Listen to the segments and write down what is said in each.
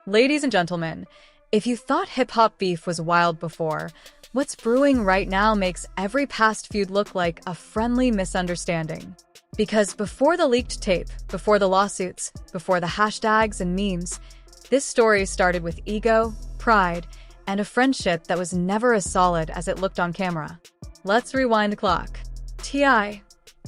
Ladies and gentlemen, if you thought hip-hop beef was wild before, what's brewing right now makes every past feud look like a friendly misunderstanding. Because before the leaked tape, before the lawsuits, before the hashtags and memes, this story started with ego, pride, and a friendship that was never as solid as it looked on camera. Let's rewind the clock. T.I.,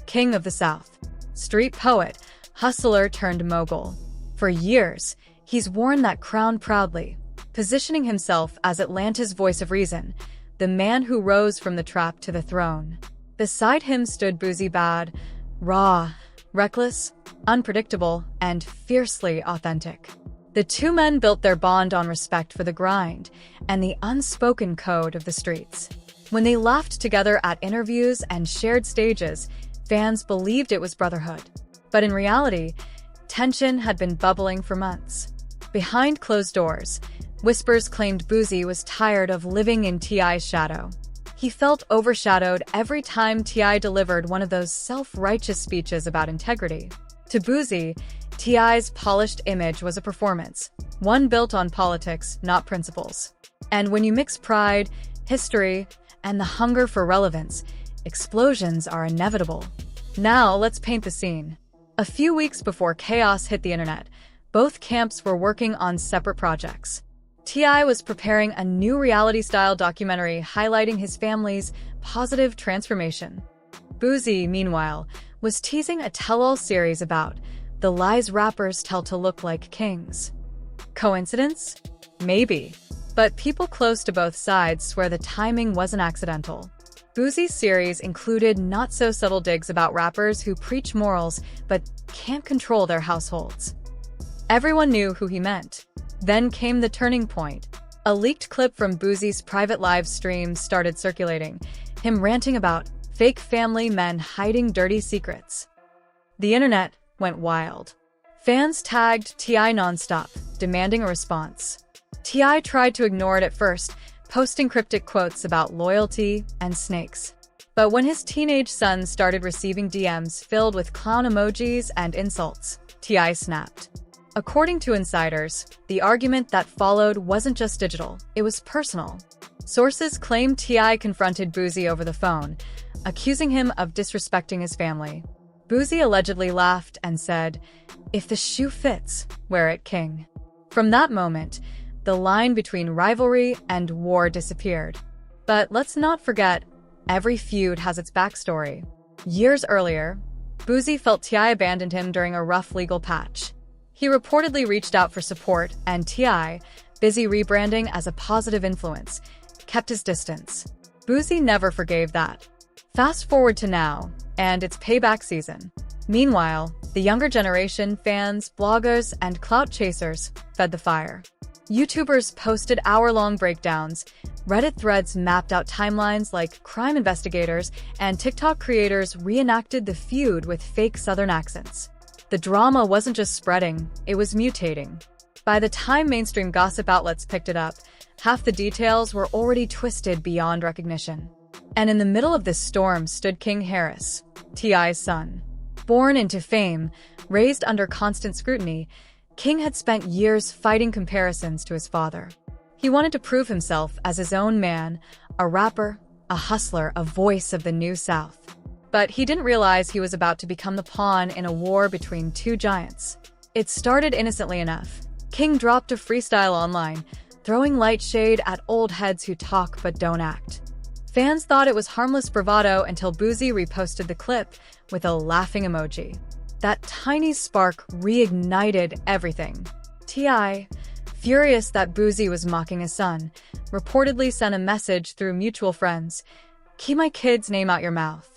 King of the South, street poet, hustler turned mogul. For years, he's worn that crown proudly, positioning himself as Atlanta's voice of reason, the man who rose from the trap to the throne. Beside him stood Boosie Badazz, raw, reckless, unpredictable, and fiercely authentic. The two men built their bond on respect for the grind and the unspoken code of the streets. When they laughed together at interviews and shared stages, fans believed it was brotherhood. But in reality, tension had been bubbling for months. Behind closed doors, whispers claimed Boosie was tired of living in T.I.'s shadow. He felt overshadowed every time T.I. delivered one of those self-righteous speeches about integrity. To Boosie, T.I.'s polished image was a performance, one built on politics, not principles. And when you mix pride, history, and the hunger for relevance, explosions are inevitable. Now, let's paint the scene. A few weeks before chaos hit the internet, both camps were working on separate projects. T.I. was preparing a new reality-style documentary highlighting his family's positive transformation. Boosie, meanwhile, was teasing a tell-all series about the lies rappers tell to look like kings. Coincidence? Maybe. But people close to both sides swear the timing wasn't accidental. Boosie's series included not-so-subtle digs about rappers who preach morals but can't control their households. Everyone knew who he meant. Then came the turning point. A leaked clip from Boosie's private live stream started circulating, him ranting about fake family men hiding dirty secrets. The internet went wild. Fans tagged T.I. nonstop, demanding a response. T.I. tried to ignore it at first, posting cryptic quotes about loyalty and snakes. But when his teenage son started receiving DMs filled with clown emojis and insults, T.I. snapped. According to insiders, the argument that followed wasn't just digital, it was personal. Sources claim T.I. confronted Boosie over the phone, accusing him of disrespecting his family. Boosie allegedly laughed and said, "If the shoe fits, wear it, king." From that moment, the line between rivalry and war disappeared. But let's not forget, every feud has its backstory. Years earlier, Boosie felt T.I. abandoned him during a rough legal patch. He reportedly reached out for support, and T.I., busy rebranding as a positive influence, kept his distance. Boosie never forgave that. Fast forward to now, and it's payback season. Meanwhile, the younger generation, fans, bloggers, and clout chasers fed the fire. YouTubers posted hour-long breakdowns, Reddit threads mapped out timelines like crime investigators, and TikTok creators reenacted the feud with fake Southern accents. The drama wasn't just spreading, it was mutating. By the time mainstream gossip outlets picked it up, half the details were already twisted beyond recognition. And in the middle of this storm stood King Harris, T.I.'s son. Born into fame, raised under constant scrutiny, King had spent years fighting comparisons to his father. He wanted to prove himself as his own man, a rapper, a hustler, a voice of the New South. But he didn't realize he was about to become the pawn in a war between two giants. It started innocently enough. King dropped a freestyle online, throwing light shade at old heads who talk but don't act. Fans thought it was harmless bravado until Boosie reposted the clip with a laughing emoji. That tiny spark reignited everything. T.I., furious that Boosie was mocking his son, reportedly sent a message through mutual friends, "Keep my kid's name out your mouth."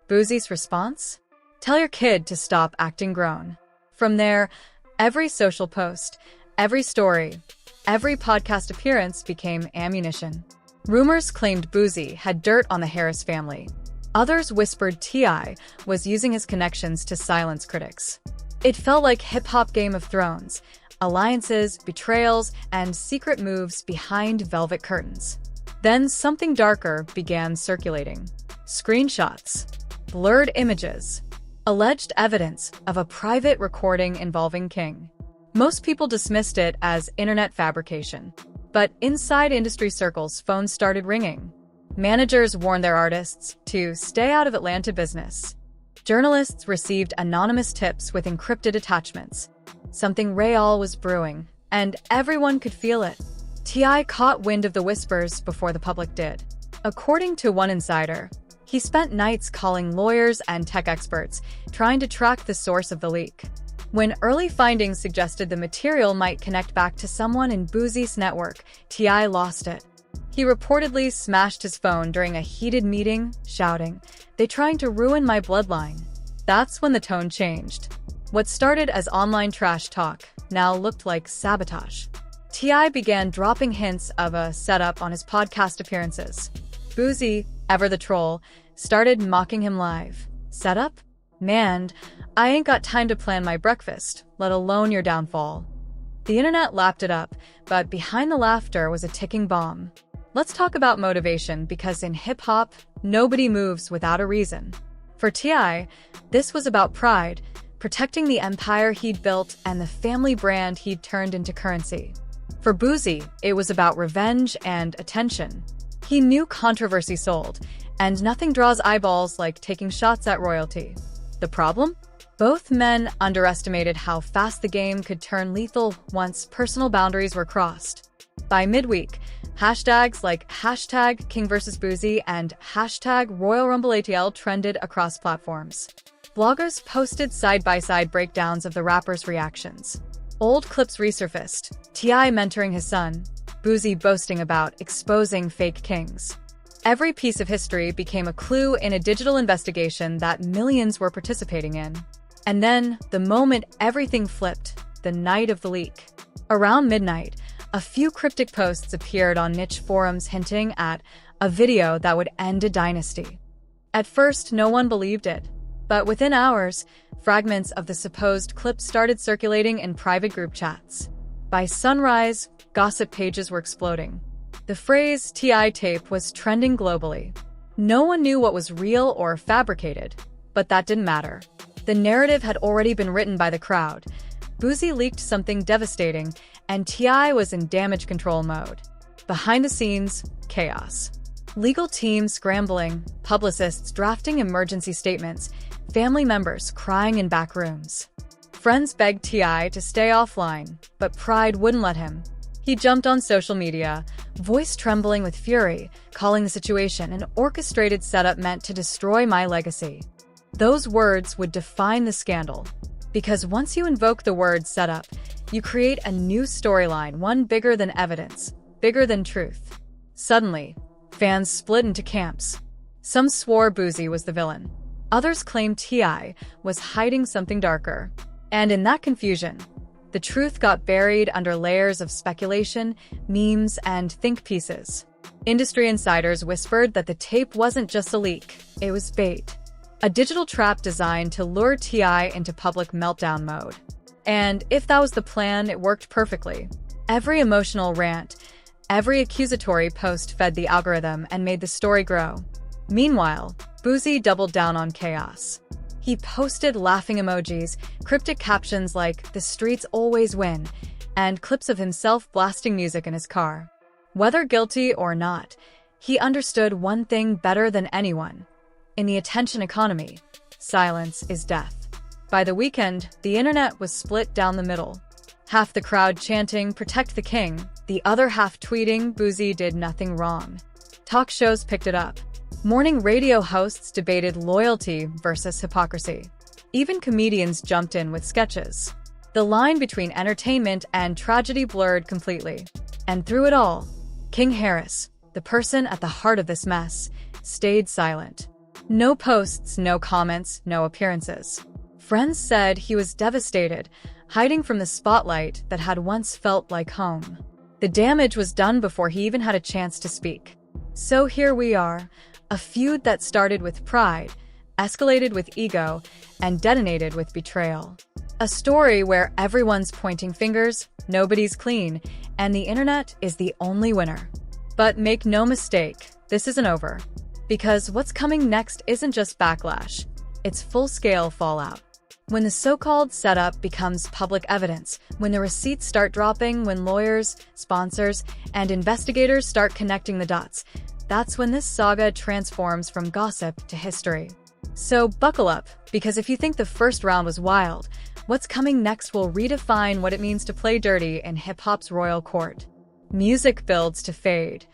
Boosie's response? "Tell your kid to stop acting grown." From there, every social post, every story, every podcast appearance became ammunition. Rumors claimed Boosie had dirt on the Harris family. Others whispered T.I. was using his connections to silence critics. It felt like hip-hop Game of Thrones, alliances, betrayals, and secret moves behind velvet curtains. Then something darker began circulating. Screenshots, blurred images, alleged evidence of a private recording involving King. Most people dismissed it as internet fabrication. But inside industry circles, phones started ringing. Managers warned their artists to stay out of Atlanta business. Journalists received anonymous tips with encrypted attachments. Something real was brewing, and everyone could feel it. T.I. caught wind of the whispers before the public did. According to one insider, he spent nights calling lawyers and tech experts, trying to track the source of the leak. When early findings suggested the material might connect back to someone in Boosie's network, T.I. lost it. He reportedly smashed his phone during a heated meeting, shouting, "They're trying to ruin my bloodline." That's when the tone changed. What started as online trash talk now looked like sabotage. T.I. began dropping hints of a setup on his podcast appearances. Boosie, ever the troll, started mocking him live. Setup? Man, I ain't got time to plan my breakfast, let alone your downfall. The internet lapped it up, but behind the laughter was a ticking bomb. Let's talk about motivation, because in hip-hop, nobody moves without a reason. For T.I., this was about pride, protecting the empire he'd built and the family brand he'd turned into currency. For Boosie, it was about revenge and attention. He knew controversy sold, and nothing draws eyeballs like taking shots at royalty. The problem? Both men underestimated how fast the game could turn lethal once personal boundaries were crossed. By midweek, hashtags like #KingVsBoosie and #RoyalRumbleATL trended across platforms. Bloggers posted side-by-side breakdowns of the rapper's reactions. Old clips resurfaced, T.I. mentoring his son, Boosie boasting about exposing fake kings. Every piece of history became a clue in a digital investigation that millions were participating in. And then, the moment everything flipped, the night of the leak. Around midnight, a few cryptic posts appeared on niche forums hinting at a video that would end a dynasty. At first, no one believed it. But within hours, fragments of the supposed clip started circulating in private group chats. By sunrise, gossip pages were exploding. The phrase T.I. tape was trending globally. No one knew what was real or fabricated, but that didn't matter. The narrative had already been written by the crowd. Boosie leaked something devastating, and T.I. was in damage control mode. Behind the scenes, chaos. Legal teams scrambling, publicists drafting emergency statements, family members crying in back rooms. Friends begged T.I. to stay offline, but pride wouldn't let him. He jumped on social media, voice trembling with fury, calling the situation an orchestrated setup meant to destroy my legacy. Those words would define the scandal. Because once you invoke the word setup, you create a new storyline, one bigger than evidence, bigger than truth. Suddenly, fans split into camps. Some swore Boosie was the villain. Others claimed T.I. was hiding something darker. And in that confusion, the truth got buried under layers of speculation, memes, and think pieces. Industry insiders whispered that the tape wasn't just a leak, it was bait. A digital trap designed to lure T.I. into public meltdown mode. And if that was the plan, it worked perfectly. Every emotional rant, every accusatory post fed the algorithm and made the story grow. Meanwhile, Boosie doubled down on chaos. He posted laughing emojis, cryptic captions like, "The streets always win," and clips of himself blasting music in his car. Whether guilty or not, he understood one thing better than anyone. In the attention economy, silence is death. By the weekend, the internet was split down the middle. Half the crowd chanting, "Protect the king," the other half tweeting, "Boosie did nothing wrong." Talk shows picked it up. Morning radio hosts debated loyalty versus hypocrisy. Even comedians jumped in with sketches. The line between entertainment and tragedy blurred completely. And through it all, King Harris, the person at the heart of this mess, stayed silent. No posts, no comments, no appearances. Friends said he was devastated, hiding from the spotlight that had once felt like home. The damage was done before he even had a chance to speak. So here we are, a feud that started with pride, escalated with ego, and detonated with betrayal. A story where everyone's pointing fingers, nobody's clean, and the internet is the only winner. But make no mistake, this isn't over. Because what's coming next isn't just backlash, it's full-scale fallout. When the so-called setup becomes public evidence, when the receipts start dropping, when lawyers, sponsors, and investigators start connecting the dots, that's when this saga transforms from gossip to history. So buckle up, because if you think the first round was wild, what's coming next will redefine what it means to play dirty in hip-hop's royal court. Music builds to fade.